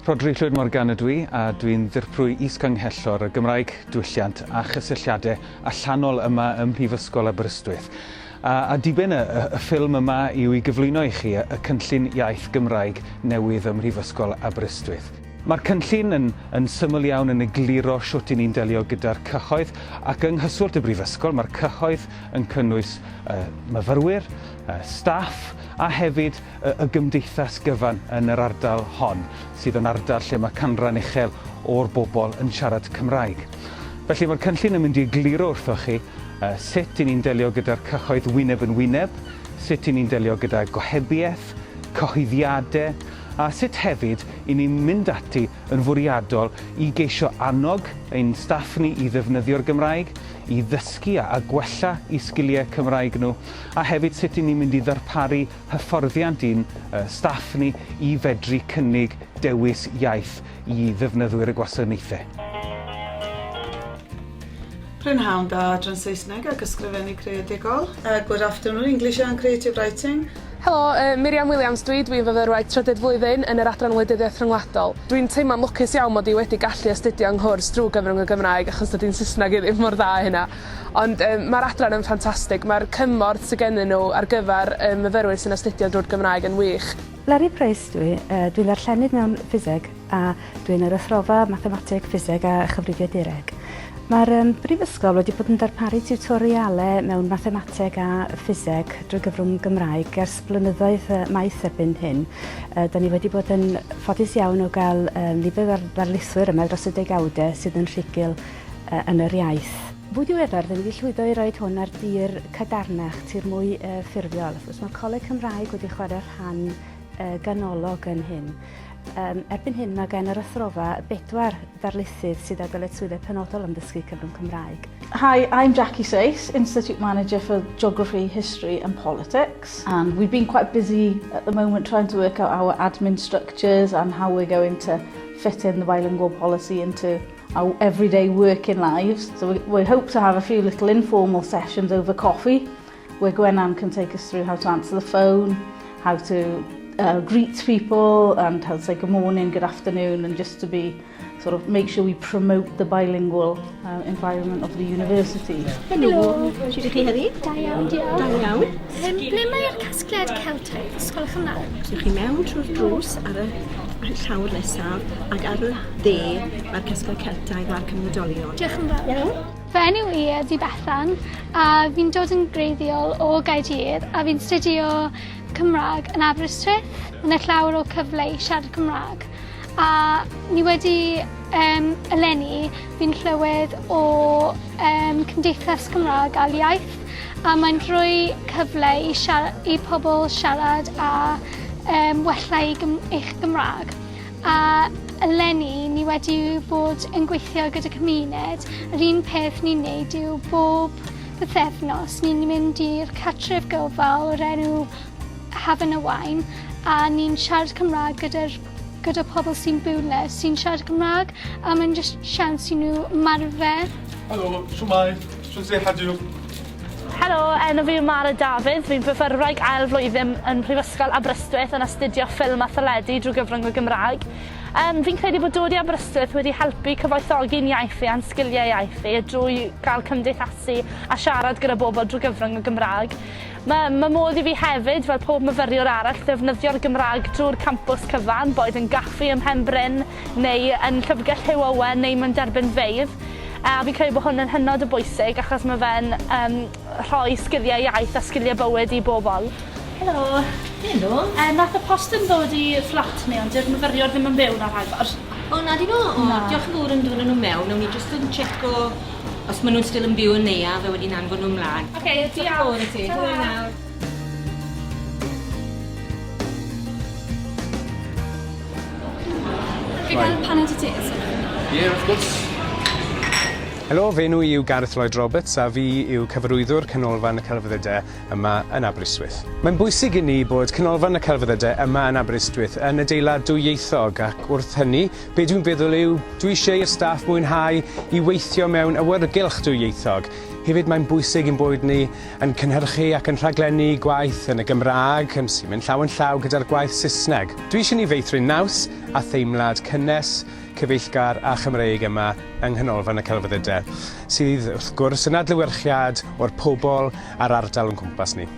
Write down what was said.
Rodri Llwyd Morgan ydw i, a dwi'n ddirprwy is-gynghellor y Gymraeg diwylliant a chysylltiadau allanol yma ym Prifysgol Aberystwyth. A dibyn y ffilm yma yw i gyflwyno i chi y cynllun iaith Gymraeg newydd ym Mhrifysgol Aberystwyth. Mae'r cynllun yn syml iawn yn egluro shwt i ni'n delio gyda'r cyhoedd ac yng nghyswllt y brifysgol mae'r cyhoedd yn cynnwys myfyrwyr, staff a hefyd y gymdeithas gyfan yn yr ardal hon sydd yn ardal lle mae canran uchel o'r bobl yn siarad Cymraeg. Felly mae'r cynllun yn mynd i egluro wrthoch chi sut i ni'n delio gyda'r cyhoedd wyneb yn wyneb, sut i ni'n delio gyda gohebiaeth, cyhoeddiadau, a sut hefyd i ni'n mynd ati yn fwriadol i geisio annog ein staff ni i ddefnyddio'r Gymraeg, i ddysgu a gwella i sgiliau Cymraeg nhw, a hefyd sut i ni'n mynd i ddarparu hyfforddiant i'n staff ni i fedru cynnig dewis iaith i ddefnyddwyr y gwasanaethau. Prynhawn da dran Saesneg ac ysgrifennu creadigol. Good afternoon, English and Creative Writing. Helo, Miriam Williams dwi'n fyfyrwraig trydydd flwyddyn yn yr adran wleidyddiaeth rhyngwladol. Dwi'n teimlo'n lwcus iawn mod i wedi gallu astudio yng nghwrs drwy gyfrwng y Gymraeg achos dydy'n Saesneg i ddim mor dda hynna. Ond mae'r adran yn ffantastig, mae'r cymorth sydd gennyn nhw ar gyfer myfyrwyr sy'n astudio drwy'r Gymraeg yn wych. Larry Price dwi'n ddarllenydd mewn ffiseg a dwi'n yr athrofa mathemateg, ffiseg a chyfrifiadureg. Mae'r Brifysgol wedi bod yn darparu tiwtorialau mewn mathemateg a ffiseg drwy gyfrwng Gymraeg ers blynyddoedd maith erbyn hyn. Da ni wedi bod yn ffodus iawn o gael nifer o ddarlithwyr yma dros y degawdau sydd yn rhugl yn yr iaith. Fwy diweddar, da ni wedi llwyddo i roi hwn ar dir cadarnach, tir mwy ffurfiol. Mae Coleg Cymraeg wedi chwarae rhan ganolog yn hyn. Erbyn hyn mae gen yr athrofa 4 darlithydd sydd â dyletswyddau penodol am ddysgu cyfrwng Cymraeg. Hi, I'm Jackie Sace, Institute Manager for Geography, History and Politics. And we've been quite busy at the moment trying to work out our admin structures and how we're going to fit in the bilingual policy into our everyday working lives. So we hope to have a few little informal sessions over coffee where Gwennan can take us through how to answer the phone, how to greet people and how to say good morning, good afternoon, and just to be sort of make sure we promote the bilingual environment of the university. Helo, sut ydych chi heddi? Da iawn, diolch. Da iawn. Ble mae'r casgliad Celtaidd Ysgol Cymraeg? So chi mewn trwy'r drws ar y llawr nesaf ac ar y dde mae'r casgliad Celtaidd a'r cymrydolion. Diolch yn fawr. Iawn. Fy enw i ydi Bethan a fi'n dod yn greiddiol o Gaerdydd a fi'n studio Cymraeg yn Aberystwyth yn y llawer o cyfle i siarad Cymraeg. A ni wedi eleni fi'n clywed o Cymdeithas Cymraeg a Iaith a mae'n rhoi cyfle i pobl siarad a wella eich Gymraeg. A eleni ni wedi bod yn gweithio gyda cymuned. Yr un peth ni'n neud yw bob bythefnos ni'n mynd i'r cartref gofal o'r enw Hafan y Wain a ni'n siarad Cymraeg gyda pobl sy'n byw na sy'n siarad Cymraeg a mae'n just siawns i nhw marfer. Helo, shwmai, shwt se hadw? Helo, enw fi yw Mara Dafydd, fi'n fyfyrwraig ail flwyddyn yn Prifysgol Aberystwyth yn astudio ffilm a theledu drwy gyfrwng y Gymraeg. Fi'n credu bod dod i Aberystwyth wedi helpu cyfoethogi'n iaith fi a'n sgiliau iaith fi drwy gael cymdeithasu a siarad gyda bobl drwy gyfrwng y Gymraeg. Mae modd i fi hefyd, fel pob myfyriwr arall, ddefnyddio'r Gymraeg drwy'r campws cyfan, boed yn gaffi ym Mhenbryn neu yn Llyfrgell Huw Owen neu mewn derbyn feidd. A fi'n credu bod hwn yn hynod o bwysig achos mae fe'n rhoi sgiliau iaith a sgiliau bywyd i bobl. Helo. Helo. Nath y post yn dod i fflat ni, ond dyd'r myfyriwr ddim yn byw na rhagor. O, na di nhw? Diolch yn fawr yn dod nhw mewn. Nawn ni jyst yn checo os maen nhw'n still yn byw yn nea fe wedi anfon nhw ymlaen. Oce, diolch. Diolch. Fi gael paned i ti? Ie, wrth gwrs. Helo, fe nhw yw Gareth Lloyd Roberts a fi yw cyfarwyddwr canolfan y celfyddydau yma yn Aberystwyth. Mae'n bwysig i ni bod canolfan y celfyddydau yma yn Aberystwyth yn adeilad dwyieithog ac wrth hynny, be dwi'n feddwl yw dwi eisiau i'r staff mwynhau i weithio mewn awyrgylch dwyieithog. Hefyd mae'n bwysig ein bod ni yn cynhyrchu ac yn rhaglennu gwaith yn y Gymraeg sy'n mynd llaw yn llaw gyda'r gwaith Saesneg. Dwi eisiau ni feithrin naws a theimlad cynnes, cyfeillgar a Chymreig yma yng nghanolfan y celfyddydau, sydd wrth gwrs yn adlewyrchiad o'r pobl a'r ardal yn cwmpas ni.